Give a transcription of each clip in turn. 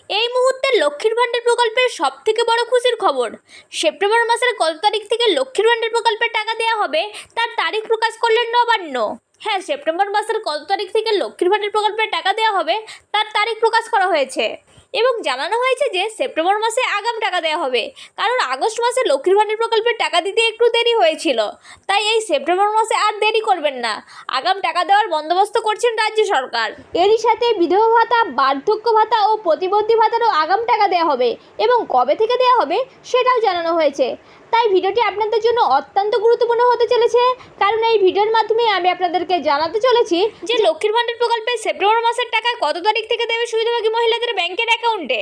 এই মুহূর্তে লক্ষ্মীর ভাণ্ডার প্রকল্পের সবথেকে বড় খুশির খবর, সেপ্টেম্বর মাসের কত তারিখ থেকে লক্ষ্মীর ভাণ্ডার প্রকল্পের টাকা দেওয়া হবে তার তারিখ প্রকাশ করলেন নবান্ন। হ্যাঁ, সেপ্টেম্বর মাসের কত তারিখ থেকে লক্ষ্মীর ভাণ্ডার প্রকল্পের টাকা দেওয়া হবে তার তারিখ প্রকাশ করা হয়েছে এবং জানানো হয়েছে যে সেপ্টেম্বর মাসে আগাম টাকা দেওয়া হবে, কারণ আগস্ট মাসে লক্ষ্মীর ভাণ্ডার প্রকল্পের টাকা দিতে একটু দেরি হয়েছিল। তাই এই সেপ্টেম্বর মাসে আর দেরি করবেন না, আগাম টাকা দেওয়ার বন্দোবস্ত করছেন রাজ্য সরকার। এরই সাথে বিধবা ভাতা, বার্ধক্য ভাতা ও প্রতিবন্ধী ভাতারও আগাম টাকা দেওয়া হবে এবং কবে থেকে দেওয়া হবে সেটাও জানানো হয়েছে। তাই ভিডিওটি আপনাদের জন্য অত্যন্ত গুরুত্বপূর্ণ হতে চলেছে, কারণ এই ভিডিওর মাধ্যমে আমি আপনাদেরকে জানাতে চলেছি যে লক্ষ্মীর ভাণ্ডার প্রকল্পে সেপ্টেম্বর মাসের টাকা কত তারিখ থেকে দেবে সুবিধাভোগী মহিলাদের ব্যাংকের অ্যাকাউন্টে।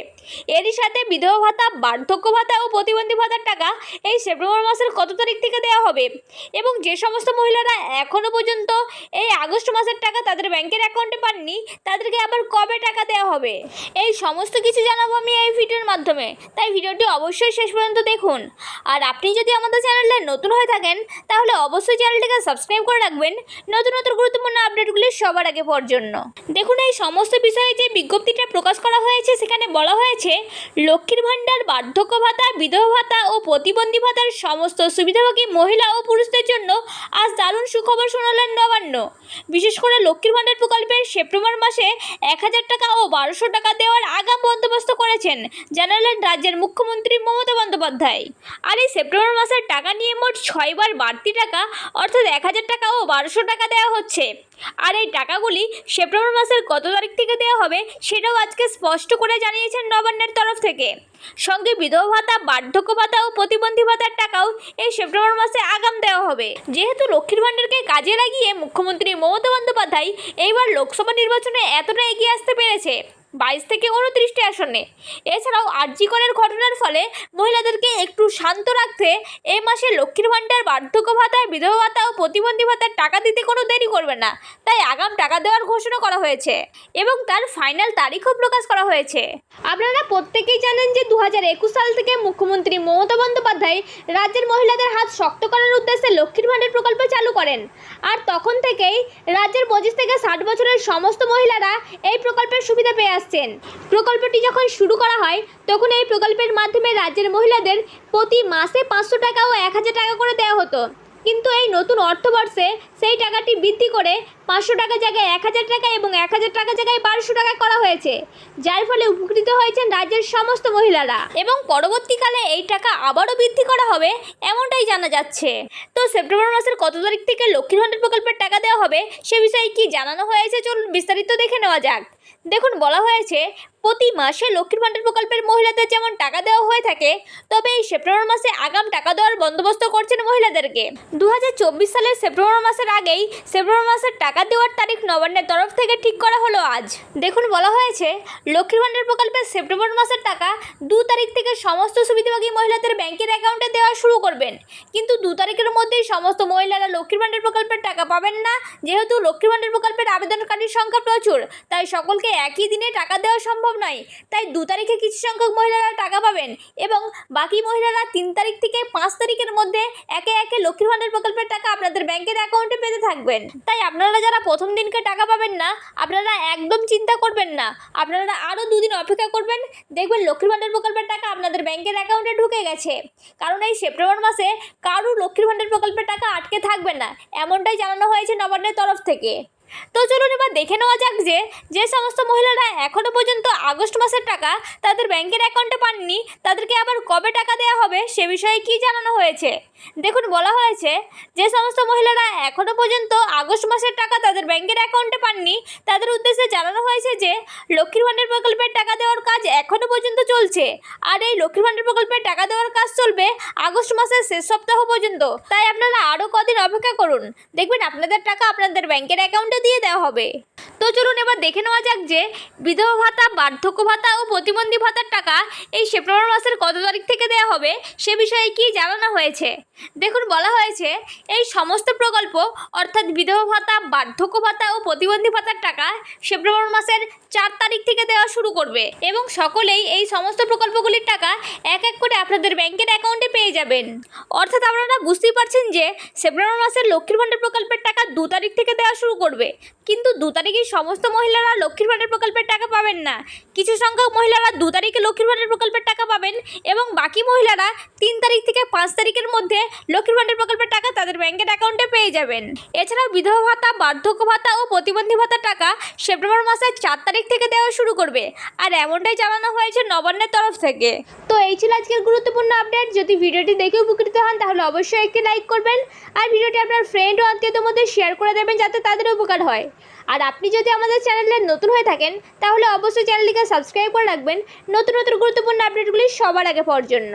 এরই সাথে বিধবা ভাতা, বার্ধক্য ভাতা ও প্রতিবন্ধী ভাতার টাকা এই সেপ্টেম্বর মাসের কত তারিখ থেকে দেওয়া হবে এবং যে সমস্ত মহিলারা এখনও পর্যন্ত এই আগস্ট মাসের টাকা তাদের ব্যাংকের অ্যাকাউন্টে পাননি তাদেরকে আবার কবে টাকা দেওয়া হবে, এই সমস্ত কিছু জানাবো আমি এই ভিডিওর মাধ্যমে। তাই ভিডিওটি অবশ্যই শেষ পর্যন্ত দেখুন। আর আপনি যদি আমাদের চ্যানেলে নতুন হয়ে থাকেন তাহলে অবশ্যই চ্যানেলটিকে সাবস্ক্রাইব করে রাখবেন নতুন নতুন গুরুত্বপূর্ণ আপডেটগুলি সবার আগে পাওয়ার জন্য। দেখুন, এই সমস্ত বিষয়ে যে বিজ্ঞপ্তিটা প্রকাশ করা হয়েছে সেখানে বলা হয়েছে লক্ষ্মীর ভাণ্ডার, বার্ধক্য ভাতা, বিধবা ভাতা ও প্রতিবন্ধী ভাতার সমস্ত সুবিধাভোগী মহিলা ও পুরুষদের জন্য আজ দারুণ সুখবর শোনালেন নবান্ন। বিশেষ করে লক্ষ্মীর ভাণ্ডার প্রকল্পের সেপ্টেম্বর মাসে 1000 টাকা ও 1200 টাকা দেওয়ার আগাম বন্দোবস্ত করেছেন, জানালেন রাজ্যের মুখ্যমন্ত্রী মমতা বন্দ্যোপাধ্যায়। আর এই সেপ্টেম্বর মাসের টাকা নিয়ে মোট 6 বার বাড়তি টাকা অর্থাৎ 1000 টাকা ও 1200 টাকা দেওয়া হচ্ছে। আর এই টাকাগুলি সেপ্টেম্বর মাসের কত তারিখ থেকে দেওয়া হবে সেটাও আজকে স্পষ্ট করে জানিয়েছেন নবান্নের তরফ থেকে। সঙ্গে বিধবা ভাতা, বার্ধক্য ভাতা ও প্রতিবন্ধী ভাতার টাকাও এই সেপ্টেম্বর মাসে আগাম দেওয়া হবে। যেহেতু লক্ষ্মীর ভাণ্ডারকে কাজে লাগিয়ে মুখ্যমন্ত্রী মমতা বন্দ্যোপাধ্যায় এইবার লোকসভা নির্বাচনে এতটা এগিয়ে আসতে পেরেছে 22 থেকে 29টি আসনে। এছাড়াও আরজি করের ঘটনার ফলে মহিলাদেরকে একটু শান্ত রাখতে এই মাসে লক্ষ্মীর ভাণ্ডার, বার্ধক্য ভাতা, বিধবা ভাতা ও প্রতিবন্ধী ভাতার টাকা দিতে কোনো দেরি করবে না, তাই আগাম টাকা দেওয়ার ঘোষণা করা হয়েছে এবং তার ফাইনাল তারিখও প্রকাশ করা হয়েছে। আপনারা প্রত্যেকেই জানেন যে 2021 সাল থেকে মুখ্যমন্ত্রী মমতা বন্দ্যোপাধ্যায় রাজ্যের মহিলাদের হাত শক্ত করার উদ্দেশ্যে লক্ষ্মীর ভাণ্ডার প্রকল্প চালু করেন। আর তখন থেকেই রাজ্যের 25 থেকে 60 বছরের সমস্ত মহিলারা এই প্রকল্পের সুবিধা পেয়ে আসছেন। প্রকল্পটি যখন শুরু করা হয় তখন এই প্রকল্পের মাধ্যমে রাজ্যের মহিলাদের প্রতি মাসে 500 টাকা ও 1000 টাকা করে দেওয়া হতো, কিন্তু এই নতুন অর্থবর্ষে সেই টাকাটি বৃদ্ধি করে 500 টাকা জায়গায় 1000 টাকা এবং 1000 টাকা জায়গায় 1200 টাকা করা হয়েছে, যার ফলে উপকৃত হয়েছেন রাজ্যের সমস্ত মহিলারা এবং পরবর্তীকালে এই টাকা আবারও বৃদ্ধি করা হবে এমনটাই জানা যাচ্ছে। তো সেপ্টেম্বর মাসের কত তারিখ থেকে লক্ষ্মীর ভাণ্ডার প্রকল্পের টাকা দেওয়া হবে সে বিষয়ে কি জানানো হয়েছে চলুন বিস্তারিত দেখে নেওয়া যাক। দেখুন, বলা হয়েছে প্রতি মাসে লক্ষ্মীর ভাণ্ডার প্রকল্পের মহিলাদের যেমন টাকা দেওয়া হয়ে থাকে, তবে এই সেপ্টেম্বর মাসে আগাম টাকা দেওয়ার বন্দোবস্ত করছেন মহিলাদেরকে। 2024 সালের সেপ্টেম্বর মাসের আগেই সেপ্টেম্বর মাসের টাকা দেওয়ার তারিখ নবান্নের তরফ থেকে ঠিক করা হলো আজ। দেখুন, বলা হয়েছে লক্ষ্মীর ভাণ্ডার প্রকল্পের সেপ্টেম্বর মাসের টাকা 2 তারিখ থেকে সমস্ত সুবিধাভোগী মহিলাদের ব্যাংকের অ্যাকাউন্টে দেওয়া শুরু করবেন, কিন্তু 2 তারিখের মধ্যেই সমস্ত মহিলারা লক্ষ্মীর ভাণ্ডার প্রকল্পের টাকা পাবেন না। যেহেতু লক্ষ্মীর ভাণ্ডার প্রকল্পের আবেদনকারীর সংখ্যা প্রচুর, তাই সকলকে একই দিনে টাকা দেওয়া সম্ভব নয়। তাই 2 তারিখে কিছু সংখ্যক মহিলারা টাকা পাবেন এবং বাকি মহিলারা 3 তারিখ থেকে 5 তারিখের মধ্যে একে একে লক্ষ্মীর ভাণ্ডার প্রকল্পের টাকা আপনাদের ব্যাংকের অ্যাকাউন্টে পেতে থাকবেন। তাই আপনারা যারা প্রথম দিনকে টাকা পাবেন না, আপনারা একদম চিন্তা করবেন না, আপনারা আরও 2 দিন অপেক্ষা করবেন, দেখবেন লক্ষ্মীর ভাণ্ডার প্রকল্পের টাকা আপনাদের ব্যাংকের অ্যাকাউন্টে ঢুকে গেছে। কারণ এই সেপ্টেম্বর মাসে কারো লক্ষ্মীর ভাণ্ডার প্রকল্পের টাকা আটকে থাকবে না, এমনটাই জানানো হয়েছে নবান্নের তরফ থেকে। তো চলুন এবার দেখে নেওয়া যাক যে সমস্ত মহিলারা এখনও পর্যন্ত আগস্ট মাসের টাকা তাদের ব্যাংকের অ্যাকাউন্টে পাননি তাদেরকে আবার কবে টাকা দেওয়া হবে সে বিষয়ে কি জানানো হয়েছে। দেখুন, বলা হয়েছে যে সমস্ত মহিলারা এখনও পর্যন্ত আগস্ট মাসের টাকা তাদের ব্যাংকের অ্যাকাউন্টে পাননি তাদের উদ্দেশ্যে জানানো হয়েছে যে লক্ষ্মীর ভাণ্ডার প্রকল্পের টাকা দেওয়ার কাজ এখনও পর্যন্ত চলছে। আর এই লক্ষ্মীর ভাণ্ডার প্রকল্পের টাকা দেওয়ার কাজ চলবে আগস্ট মাসের শেষ সপ্তাহ পর্যন্ত। তাই আপনারা আরও কদিন অপেক্ষা করুন, দেখবেন আপনাদের টাকা আপনাদের ব্যাংকের অ্যাকাউন্টে দিয়ে দেওয়া হবে। তো চলুন এবার দেখে নেওয়া যাক যে বিধবা ভাতা, বার্ধক্য ভাতা ও প্রতিবন্ধী ভাতার টাকা এই সেপ্টেম্বর মাসের কত তারিখ থেকে দেওয়া হবে সে বিষয়ে কি জানানো হয়েছে। দেখুন, বলা হয়েছে এই সমস্ত প্রকল্প অর্থাৎ বিধবা ভাতা, বার্ধক্য ভাতা ও প্রতিবন্ধী ভাতার টাকা সেপ্টেম্বর মাসের 4 তারিখ থেকে দেওয়া শুরু করবে এবং সকলেই এই সমস্ত প্রকল্পগুলির টাকা এক এক করে আপনাদের ব্যাংকের অ্যাকাউন্টে পেয়ে যাবেন। অর্থাৎ আপনারা বুঝতেই পারছেন যে সেপ্টেম্বর মাসের লক্ষ্মীর ভাণ্ডার প্রকল্পের টাকা 2 তারিখ থেকে দেওয়া শুরু করবে করবে। কিন্তু 2 তারিখেই সমস্ত মহিলারা লক্ষ্মীর ভাণ্ডার প্রকল্পের টাকা পাবেন না। কিছু সংখ্যক মহিলারা 2 তারিখে লক্ষ্মীর ভাণ্ডার প্রকল্পের টাকা পাবেন এবং বাকি মহিলারা 3 তারিখ থেকে 5 তারিখের মধ্যে লক্ষ্মীর ভাণ্ডার প্রকল্পের টাকা তাদের ব্যাংকের অ্যাকাউন্টে পেয়ে যাবেন। এছাড়াও বিধবা ভাতা, বার্ধক্য ভাতা ও প্রতিবন্ধী ভাতার টাকা সেপ্টেম্বর মাসের 4 তারিখ থেকে দেওয়া শুরু করবে। আর এমনটাই জানানো হয়েছে নবান্নের তরফ থেকে। তো এই ছিল আজকের গুরুত্বপূর্ণ আপডেট। যদি ভিডিওটি দেখে উপকৃত হন তাহলে অবশ্যই একটি লাইক করবেন আর ভিডিওটি আপনার ফ্রেন্ড ও আত্মীয়দের মধ্যে শেয়ার করে দেবেন যাতে তাদের উপকার হয়। আর আপনি যদি আমাদের চ্যানেলে নতুন হয়ে থাকেন তাহলে অবশ্যই চ্যানেলটিকে সাবস্ক্রাইব করে রাখবেন নতুন নতুন গুরুত্বপূর্ণ আপডেটগুলি সবার আগে পাওয়ার জন্য।